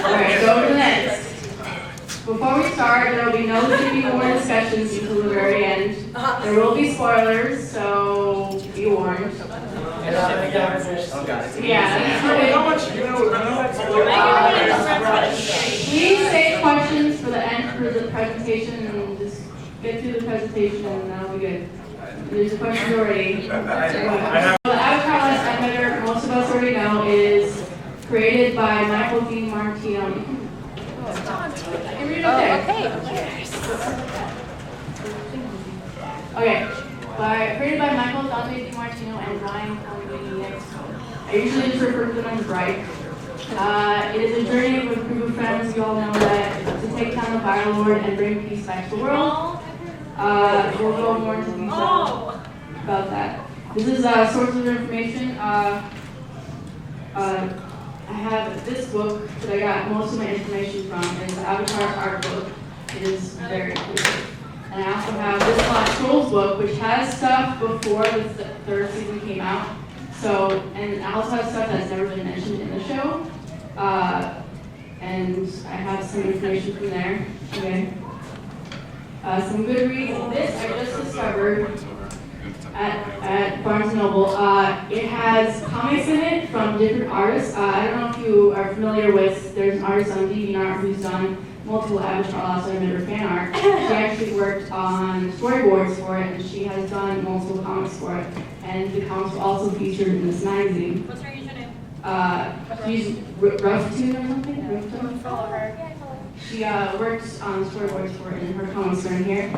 Alright, go to the next. Before we start, there will be no TV warning discussions until the very end. There will be spoilers, so be warned. Yeah. Please save questions for the end for the presentation and just get through the presentation and that'll be good. There's a question already. The Avatar Last Airbender, most of us already know, is created by Michael D. Martino. I can read it up there. Okay. Created by Michael Dante DiMartino and Ryan Palmini. I usually just refer to them as Bright. It is a journey of a group of friends, you all know that, to take down the Fire Lord and bring peace back to the world. We'll go more into detail about that. This is sources of information. I have this book that I got most of my information from. It's the Avatar art book. It is very cool. And I also have this Lost Scrolls book, which has stuff before the third season came out. So, and I also have stuff that's never been mentioned in the show. And I have some information from there. Okay. Some good reading. This I just discovered at Barnes & Noble. It has comics in it from different artists. I don't know if you are familiar with, there's an artist on DeviantArt who's done multiple Avatar Last Airbender fan art. She actually worked on storyboards for it, and she has done multiple comics for it. And the comics were also featured in this magazine. What's her username? She's Roughtune or something? Roughtune? Follow her. She works on storyboards for it, and her comics are in here.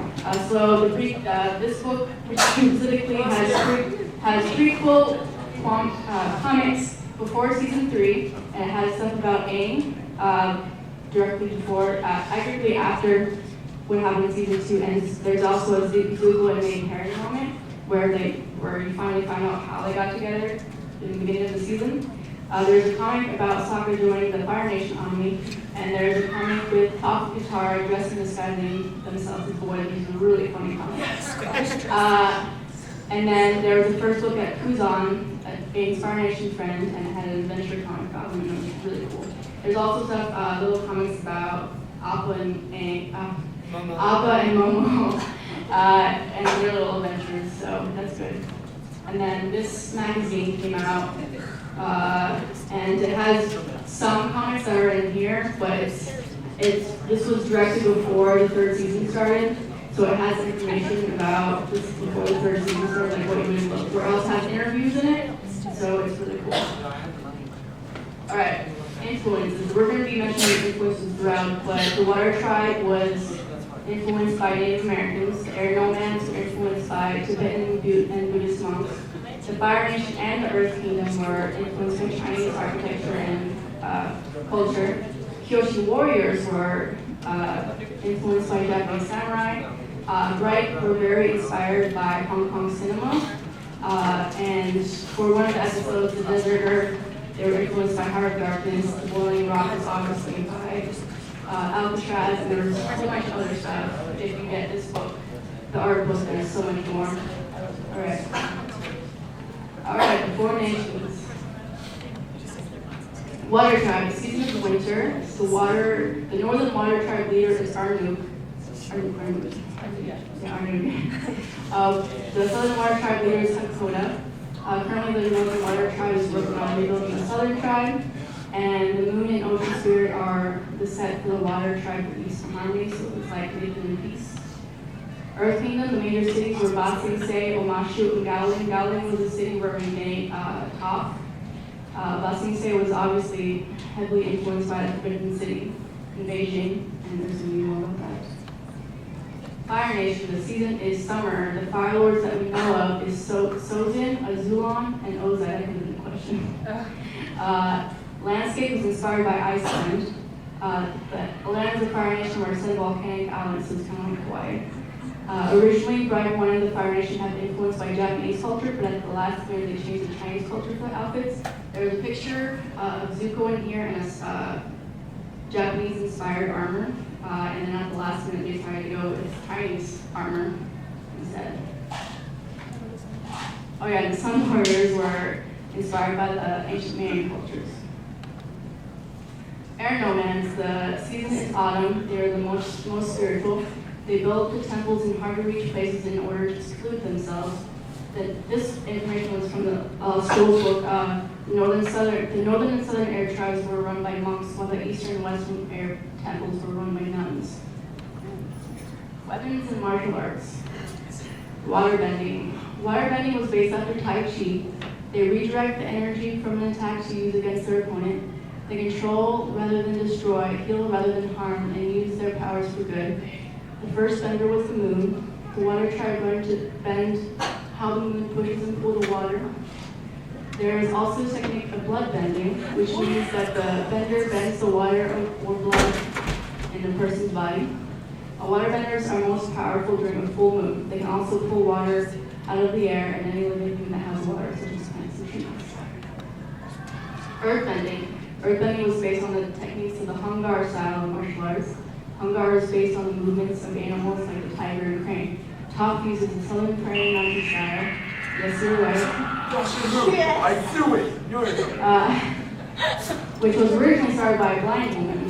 So this book, which specifically has prequel comics before season 3, and it has stuff about Aang directly before, directly after what happened in season 2, and there's also a Zuko and Aang Harry moment where you finally find out how they got together in the beginning of the season. There's a comic about Sokka joining the Fire Nation Army, and there's a comic with Toph Katara dressed in disguising themselves as boys. It's a really funny comic. And then there was the first look at Kuzan, Aang's Fire Nation friend, and it had an adventure comic about him, and it was really cool. There's also stuff, little comics about Appa and Momo, and their little adventures, so that's good. And then this magazine came out, and it has some comics that are in here, but this was directed before the third season started, so it has information about this before the third season started, like what you would look for. It also has interviews in it, so it's really cool. All right, influences. We're going to be mentioning influences throughout, but the Water Tribe was influenced by Native Americans. The Air Nomads were influenced by Tibetan and Buddhist monks. The Fire Nation and the Earth Kingdom were influenced by Chinese architecture and culture. Kyoshi warriors were influenced by Japanese samurai. Bright were very inspired by Hong Kong cinema. And for one of the episodes, The Desert Earth, they were influenced by Heart of Darkness. The Boiling Rock was obviously by Alcatraz, and there was a whole bunch of other stuff. If you get this book, the art book, there's so much more. All right, the Four Nations. Water Tribe, the season of winter. The Northern Water Tribe leader is Arnook. The Southern Water Tribe leader is Hakoda. Currently, the Northern Water Tribe is working on rebuilding the Southern Tribe, and the Moon and Ocean Spirit are the set for the Water Tribe Peace and Harmony, so it's like living in peace. Earth Kingdom, the major cities were Ba Sing Se, Omashu, and Gaoling. Gaoling was a city where we made Toph. Ba Sing Se was obviously heavily influenced by the Forbidden City in Beijing, and there's a new one about that. Fire Nation, the season is summer. The Fire Lords that we know of is Sozin, Azulon, and Ozai. That could have been a question. Landscape was inspired by Iceland. The lands of Fire Nation were set volcanic islands, so it's kind of like Hawaii. Originally, Bright wanted the Fire Nation had been influenced by Japanese culture, but at the last minute they changed the Chinese culture for the outfits. There's a picture of Zuko in here and a Japanese-inspired armor, and then at the last minute they decided to go with Chinese armor instead. Oh yeah, the Sun Warriors were inspired by the ancient Mayan cultures. Air nomads, the season is autumn. They are the most spiritual. They built the temples in hard-to-reach places in order to seclude themselves. This information was from the school's book. The northern and southern air tribes were run by monks, while the eastern and western air temples were run by nuns. Weapons and martial arts. Waterbending. Waterbending was based after Tai Chi. They redirect the energy from an attack to use against their opponent. They control rather than destroy, heal rather than harm, and use their powers for good. The first bender was the moon. The water tribe learned to bend how the moon pushes and pulls the water. There is also a technique of blood bending, which means that the bender bends the water or blood in the person's body. Waterbenders are most powerful during a full moon. They can also pull water out of the air and any living thing that has water, such as plants and trees. Earthbending. Earthbending was based on the techniques of the Hungar style of martial arts. Hungar is based on the movements of animals like the tiger and crane. Top uses the southern prairie mountain style. Yes, you're right. Yes. I do it. You're it. Which was originally started by a blind woman.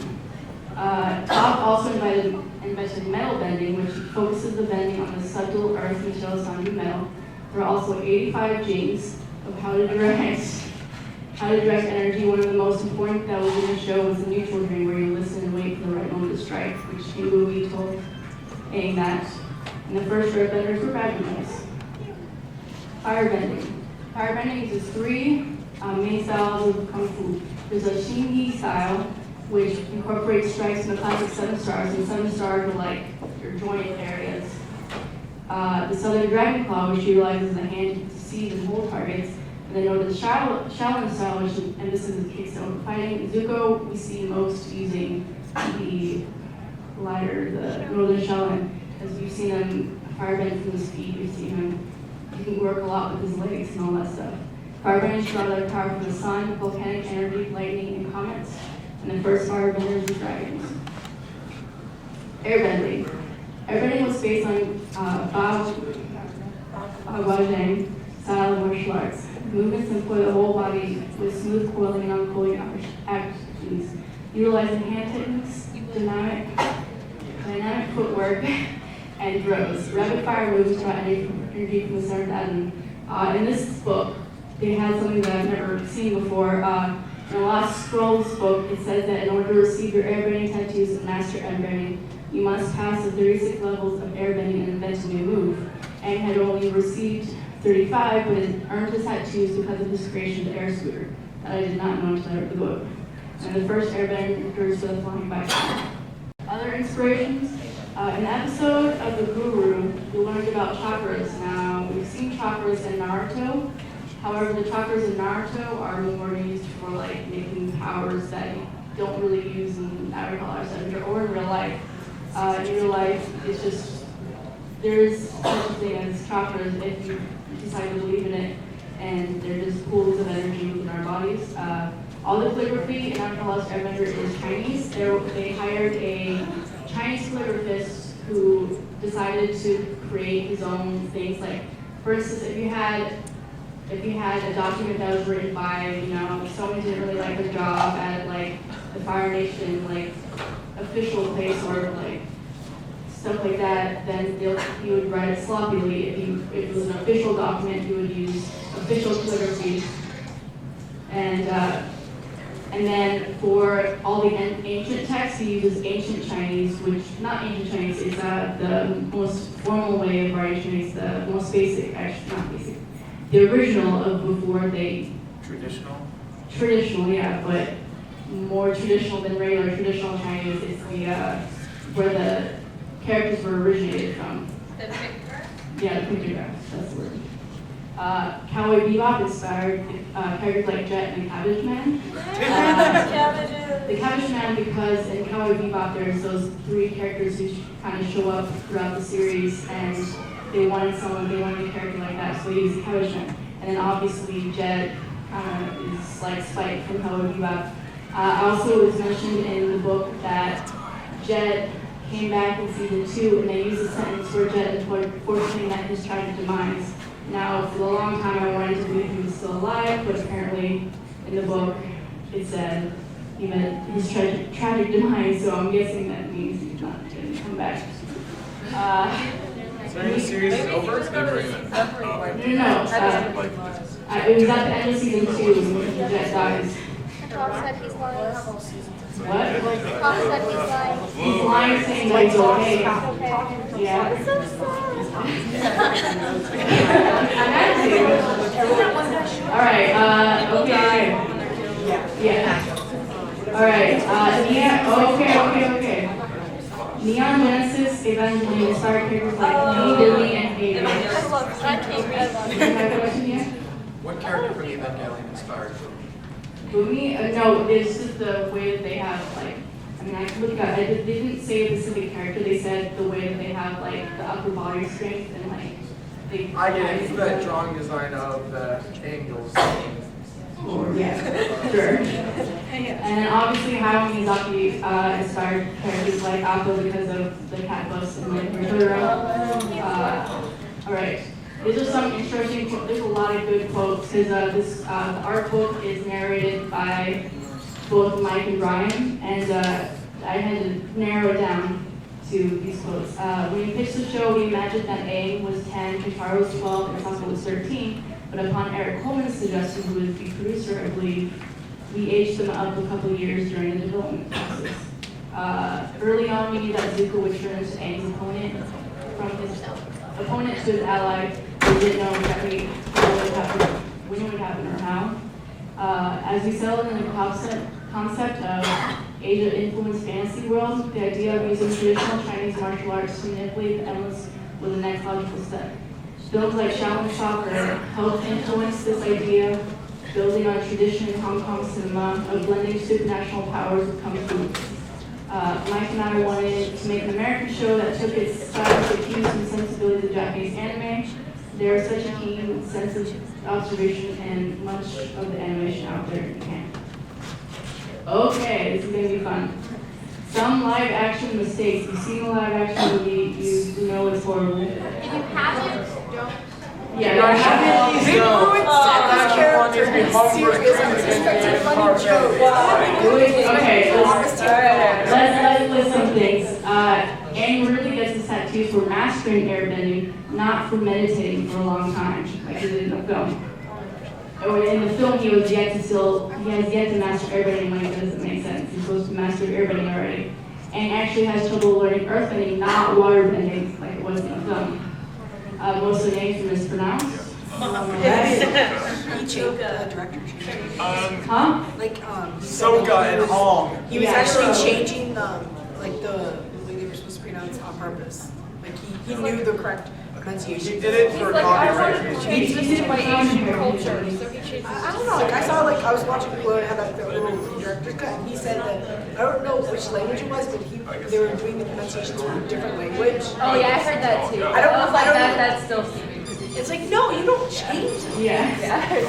Top also invented metal bending, which focuses the bending on the subtle earth materials found in metal. There are also 85 genes of how to direct energy. One of the most important that was in the show was the neutral dream, where you listen and wait for the right moment to strike, which in the movie told Aang that. And the first earthbenders were bad guys. Firebending. Firebending uses three main styles of Kung Fu. There's a Xingyi style, which incorporates strikes from the classic 7 stars, and 7 stars are like your joint areas. The Southern Dragon Claw, which utilizes the hand to seize and hold targets. And then over the Shaolin style, which emphasizes kickstone fighting. Zuko, we see most using the lighter, the Northern Shaolin, because you've seen him firebend from his feet, you've seen him, he can work a lot with his legs and all that stuff. Firebenders draw their power from the sun, volcanic energy, lightning, and comets. And the first firebenders were dragons. Airbending. Airbending was based on Baojang style of martial arts. Movements employ the whole body with smooth coiling and uncoiling actions, utilizing hand techniques, dynamic footwork, and throws. Rapid fire moves draw energy from the center of the atom. In this book, they had something that I've never seen before. In the Lost Scrolls book, it says that in order to receive your airbending tattoos and master airbending, you must pass the 36 levels of airbending and invent a new move. Aang had only received 35, but had earned his tattoos because of his creation of the air scooter that I did not know until I read the book. And the first airbenders were the flying bicycle. Other inspirations? In the episode of the Guru, we learned about chakras. Now, we've seen chakras in Naruto. However, the chakras in Naruto are more used for like making powers that you don't really use in agriculture center or in real life. In real life, it's just, there's such a thing as chakras if you decide to believe in it, and they're just pools of energy within our bodies. All the calligraphy in Last Airbender is Chinese. They hired a Chinese calligraphist who decided to create his own things. Like, for instance, if you had a document that was written by, someone who didn't really like their job at like the Fire Nation, like official place or like stuff like that, then you would write it sloppily. If it was an official document, you would use official calligraphy. And then for all the ancient texts, he uses ancient Chinese, which, not ancient Chinese, is the most formal way of writing Chinese, the most basic, actually not basic. The original of before they... Traditional? Traditional, yeah, but more traditional than regular traditional Chinese. It's where the characters were originated from. The picture? Yeah, the pictographs, that's the word. Cowboy Bebop inspired characters like Jet and the Cabbage Man. The Cabbage Man, because in Cowboy Bebop there's those 3 characters who kind of show up throughout the series, and they wanted a character like that, so they used the Cabbage Man. And then obviously Jet is like Spike from Cowboy Bebop. Also, it was mentioned in the book that Jet came back in season 2, and they used a sentence where Jet unfortunately met his tragic demise. Now, for a long time, I wanted to believe he was still alive, but apparently, in the book, it said he met his tragic demise, so I'm guessing that means he's not going to come back. So the series is over? No, it was at the end of season 2 when Jet dies. Tom said he's lying. What? Tom said he's lying. He's lying saying that he's okay. Okay. Yeah. I'm so sorry. Alright, okay. Yeah. Alright, okay. Neon Genesis Evangelion inspired characters like Lee, Billy, and Avery. I love You have a question yet? What character from the Evangelion inspired you? Me? No, it's just the way that they have, like, I mean, I can look at it. They didn't say a specific character, they said the way that they have, like, the upper body strength and, like, they... I get it, it's that drawing design of the angles. Yeah, sure. And then obviously Hayao Miyazaki inspired characters like Appa because of the cat bus and like Totoro. Alright, these are some interesting quotes. There's a lot of good quotes because the art book is narrated by both Mike and Brian, and I had to narrow it down to these quotes. When we pitched the show, we imagined that Aang was 10, Kentaro was 12, and Sasuke was 13. But upon Eric Coleman's suggestion, who was the producer, I believe, we aged them up a couple of years during the development process. Early on, we knew that Zuko would turn to Aang's opponent from his opponent to his ally. We didn't know exactly when it would happen or how. As we settled in the concept of Asia-influenced fantasy world, the idea of using traditional Chinese martial arts to manipulate the endless was the next logical step. Films like Shaolin Soccer helped influence this idea, building on tradition in Hong Kong cinema of blending supernatural powers with kung fu. Mike and I wanted to make an American show that took its stylistic cues and sensibilities of Japanese anime. There is such a keen sense of observation and much of the animation out there in Japan. Okay, this is going to be fun. Some live action mistakes. You've seen a live action movie, you know it's horrible. If you haven't, don't. Yeah, you haven't. They ruined Santa's character in serious unsuspected funny joke. Okay, let's list some things. Aang really gets his tattoos for mastering airbending, not for meditating for a long time, like he did in the film. In the film, he has yet to master airbending, like it doesn't make sense. He's supposed to master airbending already. And actually has trouble learning earthbending, not waterbending, like it was in the film. Most of the names were mispronounced. He changed the director changed. Huh? Soka and Hong. He was Yeah. actually changing the way they were supposed to pronounce on purpose. Like he knew the correct pronunciation. He did it for copyright reasons. Change this to my Asian culture. I don't know. Like I was watching people have that little director's cut, and he said that I don't know which language it was, but they were doing the pronunciations from a different language. Oh yeah, I heard that too. I don't know. That's still stupid. It's like no, you don't change it. Yeah. Yeah, I heard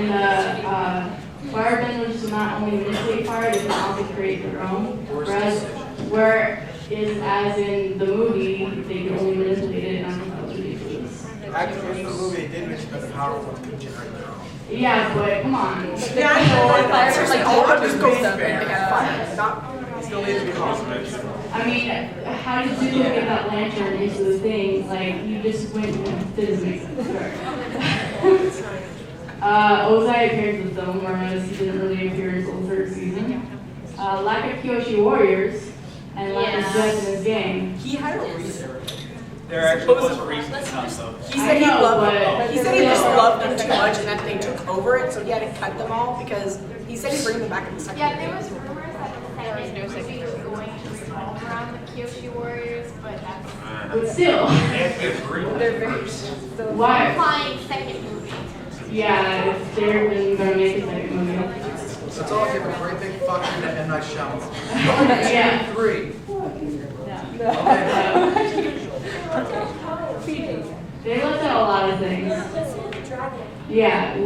that. Firebenders do not only manipulate fire, they can also create their own. Whereas as in the movie, they can only manipulate it, and I think that was ridiculous. Actually, in the movie, they did mention that the power ones could generate their own. Yeah, but come on. Yeah, I know. Fire It's was like like all all just the go stuff and they had fire. Not Still needs to be conservation. I mean, how did you get that lantern into the thing? Like, you just went and it doesn't make sense. Ozai appeared in the film, whereas he didn't really appear until the third season. Lack of Kyoshi Warriors and lack of Jets in his game. he had a reason. There actually was a reason to cut them. He said he I know, loved but- them. He said he just loved them too much, and that they took over it, so he had to cut them all because he said he'd bring them back in the second. Yeah, there was rumors that the second movie was going to revolve around the Kyoshi Warriors, but that's But still, They're very. why? implying second movie. Yeah, if they're really gonna make a second movie. Let's all give a great big fuck you to M. Night Shyamalan. Yeah. 3. They left out a lot of things. Yeah.